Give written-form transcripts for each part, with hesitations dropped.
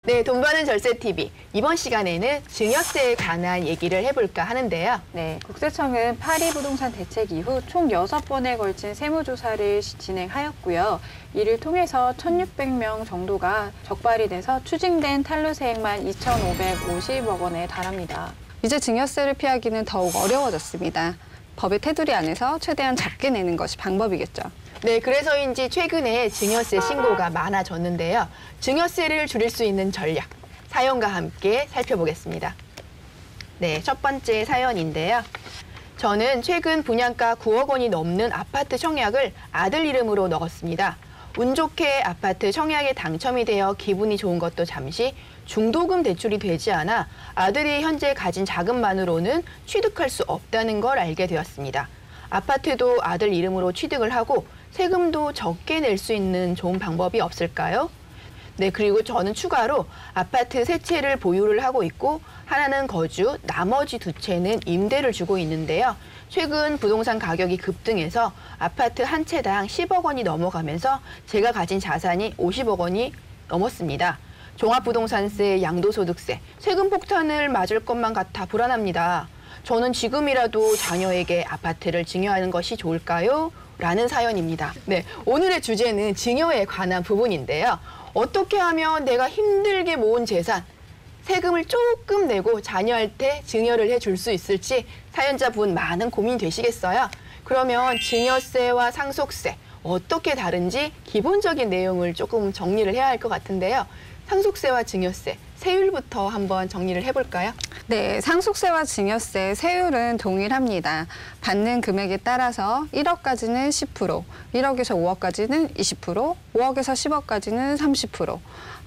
네, 돈 버는 절세TV. 이번 시간에는 증여세에 관한 얘기를 해볼까 하는데요. 네, 국세청은 파리 부동산 대책 이후 총 6번에 걸친 세무조사를 진행하였고요. 이를 통해서 1,600명 정도가 적발이 돼서 추징된 탈루세액만 2,550억 원에 달합니다. 이제 증여세를 피하기는 더욱 어려워졌습니다. 법의 테두리 안에서 최대한 적게 내는 것이 방법이겠죠. 네, 그래서인지 최근에 증여세 신고가 많아졌는데요. 증여세를 줄일 수 있는 전략, 사연과 함께 살펴보겠습니다. 네, 첫 번째 사연인데요. 저는 최근 분양가 9억 원이 넘는 아파트 청약을 아들 이름으로 넣었습니다. 운 좋게 아파트 청약에 당첨이 되어 기분이 좋은 것도 잠시 중도금 대출이 되지 않아 아들이 현재 가진 자금만으로는 취득할 수 없다는 걸 알게 되었습니다. 아파트도 아들 이름으로 취득을 하고 세금도 적게 낼 수 있는 좋은 방법이 없을까요? 네, 그리고 저는 추가로 아파트 세 채를 보유를 하고 있고 하나는 거주, 나머지 두 채는 임대를 주고 있는데요. 최근 부동산 가격이 급등해서 아파트 한 채당 10억 원이 넘어가면서 제가 가진 자산이 50억 원이 넘었습니다. 종합부동산세, 양도소득세, 세금 폭탄을 맞을 것만 같아 불안합니다. 저는 지금이라도 자녀에게 아파트를 증여하는 것이 좋을까요? 라는 사연입니다. 네, 오늘의 주제는 증여에 관한 부분인데요. 어떻게 하면 내가 힘들게 모은 재산, 세금을 조금 내고 자녀한테 증여를 해줄 수 있을지 사연자분 많은 고민이 되시겠어요? 그러면 증여세와 상속세 어떻게 다른지 기본적인 내용을 조금 정리를 해야 할 것 같은데요. 상속세와 증여세, 세율부터 한번 정리를 해볼까요? 네, 상속세와 증여세, 세율은 동일합니다. 받는 금액에 따라서 1억까지는 10%, 1억에서 5억까지는 20%, 5억에서 10억까지는 30%,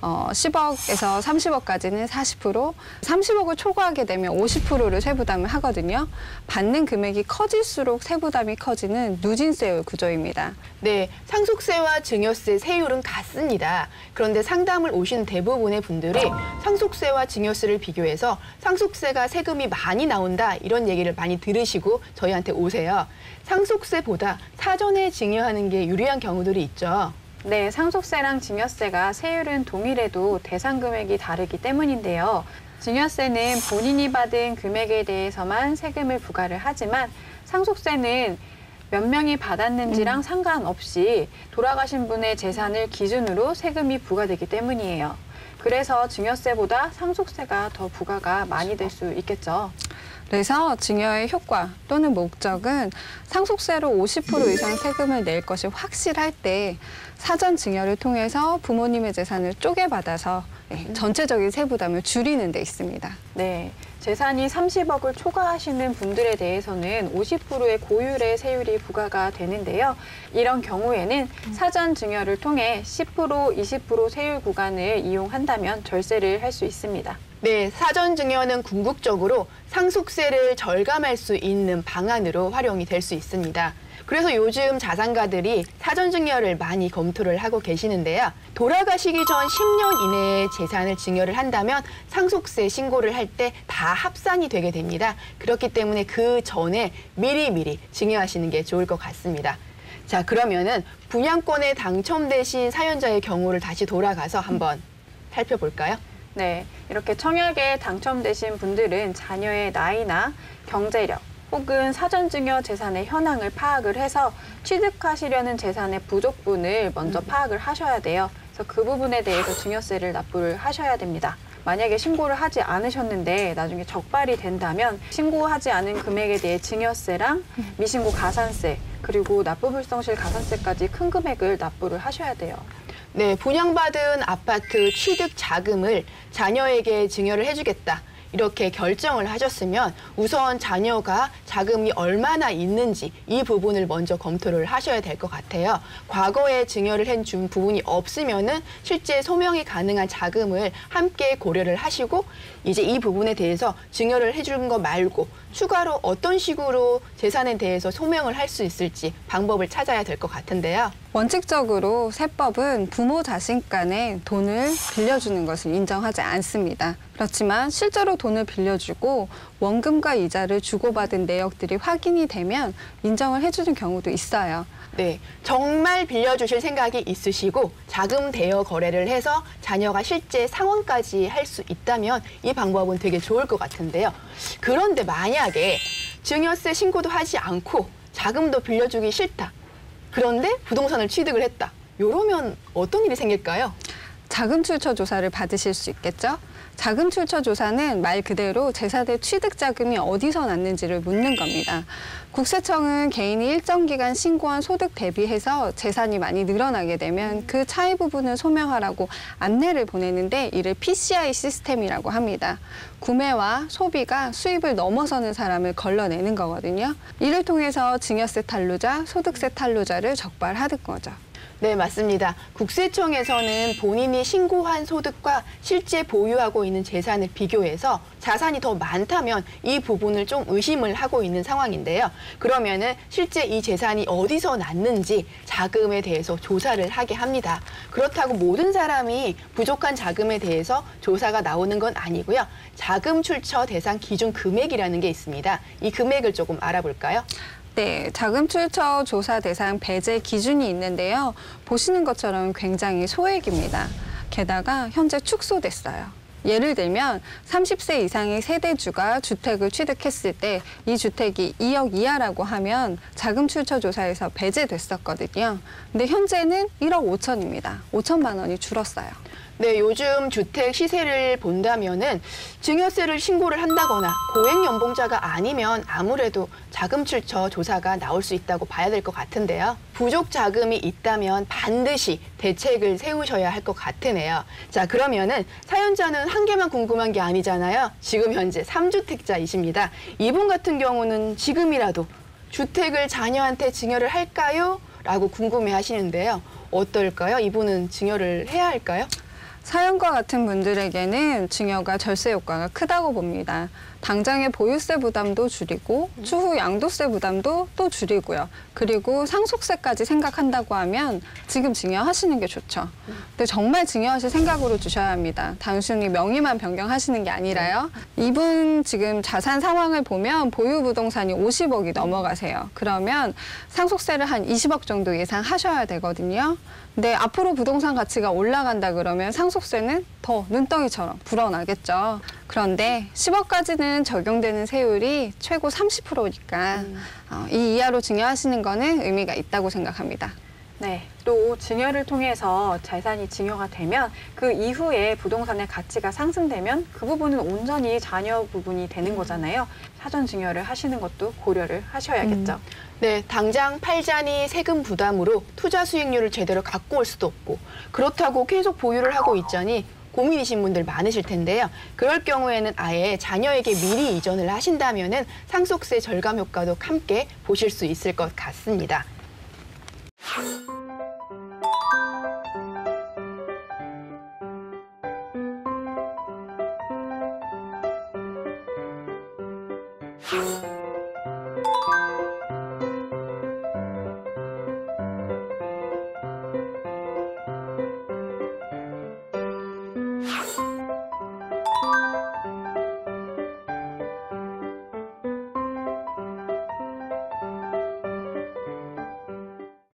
10억에서 30억까지는 40%, 30억을 초과하게 되면 50%를 세부담을 하거든요. 받는 금액이 커질수록 세부담이 커지는 누진세 구조입니다. 네, 상속세와 증여세 세율은 같습니다. 그런데 상담을 오신 대부분의 분들이 상속세와 증여세를 비교해서 상속세가 세금이 많이 나온다 이런 얘기를 많이 들으시고 저희한테 오세요. 상속세보다 사전에 증여하는 게 유리한 경우들이 있죠. 네, 상속세랑 증여세가 세율은 동일해도 대상 금액이 다르기 때문인데요. 증여세는 본인이 받은 금액에 대해서만 세금을 부과를 하지만 상속세는 몇 명이 받았는지랑 상관없이 돌아가신 분의 재산을 기준으로 세금이 부과되기 때문이에요. 그래서 증여세보다 상속세가 더 부과가 많이 될 수 있겠죠. 그래서 증여의 효과 또는 목적은 상속세로 50% 이상 세금을 낼 것이 확실할 때 사전 증여를 통해서 부모님의 재산을 쪼개받아서 전체적인 세부담을 줄이는 데 있습니다. 네, 재산이 30억을 초과하시는 분들에 대해서는 50%의 고율의 세율이 부과가 되는데요. 이런 경우에는 사전 증여를 통해 10%, 20% 세율 구간을 이용한다면 절세를 할 수 있습니다. 네, 사전 증여는 궁극적으로 상속세를 절감할 수 있는 방안으로 활용이 될 수 있습니다. 그래서 요즘 자산가들이 사전 증여를 많이 검토를 하고 계시는데요. 돌아가시기 전 10년 이내에 재산을 증여를 한다면 상속세 신고를 할 때 다 합산이 되게 됩니다. 그렇기 때문에 그 전에 미리 증여하시는 게 좋을 것 같습니다. 자, 그러면은 분양권에 당첨되신 사연자의 경우를 다시 돌아가서 한번 살펴볼까요? 네, 이렇게 청약에 당첨되신 분들은 자녀의 나이나 경제력, 혹은 사전증여 재산의 현황을 파악을 해서 취득하시려는 재산의 부족분을 먼저 파악을 하셔야 돼요. 그래서 그 부분에 대해서 증여세를 납부를 하셔야 됩니다. 만약에 신고를 하지 않으셨는데 나중에 적발이 된다면 신고하지 않은 금액에 대해 증여세랑 미신고 가산세, 그리고 납부불성실 가산세까지 큰 금액을 납부를 하셔야 돼요. 네, 분양받은 아파트 취득 자금을 자녀에게 증여를 해주겠다. 이렇게 결정을 하셨으면 우선 자녀가 자금이 얼마나 있는지 이 부분을 먼저 검토를 하셔야 될 것 같아요. 과거에 증여를 해준 부분이 없으면은 실제 소명이 가능한 자금을 함께 고려를 하시고 이제 이 부분에 대해서 증여를 해준 거 말고 추가로 어떤 식으로 재산에 대해서 소명을 할 수 있을지 방법을 찾아야 될 것 같은데요. 원칙적으로 세법은 부모 자식 간에 돈을 빌려주는 것을 인정하지 않습니다. 그렇지만 실제로 돈을 빌려주고 원금과 이자를 주고받은 내역들이 확인이 되면 인정을 해주는 경우도 있어요. 네, 정말 빌려주실 생각이 있으시고 자금 대여 거래를 해서 자녀가 실제 상환까지 할 수 있다면 이 방법은 되게 좋을 것 같은데요. 그런데 만약에 증여세 신고도 하지 않고 자금도 빌려주기 싫다. 그런데 부동산을 취득을 했다. 이러면 어떤 일이 생길까요? 자금 출처 조사를 받으실 수 있겠죠? 자금 출처 조사는 말 그대로 재산의 취득 자금이 어디서 났는지를 묻는 겁니다. 국세청은 개인이 일정 기간 신고한 소득 대비해서 재산이 많이 늘어나게 되면 그 차이 부분을 소명하라고 안내를 보내는데 이를 PCI 시스템이라고 합니다. 구매와 소비가 수입을 넘어서는 사람을 걸러내는 거거든요. 이를 통해서 증여세 탈루자, 소득세 탈루자를 적발하는 거죠. 네, 맞습니다. 국세청에서는 본인이 신고한 소득과 실제 보유하고 있는 재산을 비교해서 자산이 더 많다면 이 부분을 좀 의심을 하고 있는 상황인데요. 그러면은 실제 이 재산이 어디서 났는지 자금에 대해서 조사를 하게 합니다. 그렇다고 모든 사람이 부족한 자금에 대해서 조사가 나오는 건 아니고요. 자금 출처 대상 기준 금액이라는 게 있습니다. 이 금액을 조금 알아볼까요? 네, 자금 출처 조사 대상 배제 기준이 있는데요. 보시는 것처럼 굉장히 소액입니다. 게다가 현재 축소됐어요. 예를 들면 30세 이상의 세대주가 주택을 취득했을 때 이 주택이 2억 이하라고 하면 자금 출처 조사에서 배제됐었거든요. 근데 현재는 1억 5천입니다. 5천만 원이 줄었어요. 네, 요즘 주택 시세를 본다면은 증여세를 신고를 한다거나 고액 연봉자가 아니면 아무래도 자금 출처 조사가 나올 수 있다고 봐야 될 것 같은데요. 부족 자금이 있다면 반드시 대책을 세우셔야 할 것 같으네요. 자, 그러면은 사연자는 한 개만 궁금한 게 아니잖아요. 지금 현재 3주택자이십니다. 이분 같은 경우는 지금이라도 주택을 자녀한테 증여를 할까요? 라고 궁금해 하시는데요. 어떨까요? 이분은 증여를 해야 할까요? 사연과 같은 분들에게는 증여가 절세 효과가 크다고 봅니다. 당장의 보유세 부담도 줄이고 추후 양도세 부담도 또 줄이고요. 그리고 상속세까지 생각한다고 하면 지금 증여하시는 게 좋죠. 근데 정말 증여하실 생각으로 주셔야 합니다. 단순히 명의만 변경하시는 게 아니라요. 이분 지금 자산 상황을 보면 보유 부동산이 50억이 넘어가세요. 그러면 상속세를 한 20억 정도 예상하셔야 되거든요. 근데 앞으로 부동산 가치가 올라간다 그러면 상속세는 더 눈덩이처럼 불어나겠죠. 그런데 10억까지는 적용되는 세율이 최고 30%니까 이 이하로 증여하시는 거는 의미가 있다고 생각합니다. 네, 또 증여를 통해서 재산이 증여가 되면 그 이후에 부동산의 가치가 상승되면 그 부분은 온전히 자녀 부분이 되는 거잖아요. 사전 증여를 하시는 것도 고려를 하셔야겠죠. 네, 당장 팔자니 세금 부담으로 투자 수익률을 제대로 갖고 올 수도 없고 그렇다고 계속 보유를 하고 있자니 고민이신 분들 많으실 텐데요. 그럴 경우에는 아예 자녀에게 미리 이전을 하신다면은 상속세 절감 효과도 함께 보실 수 있을 것 같습니다.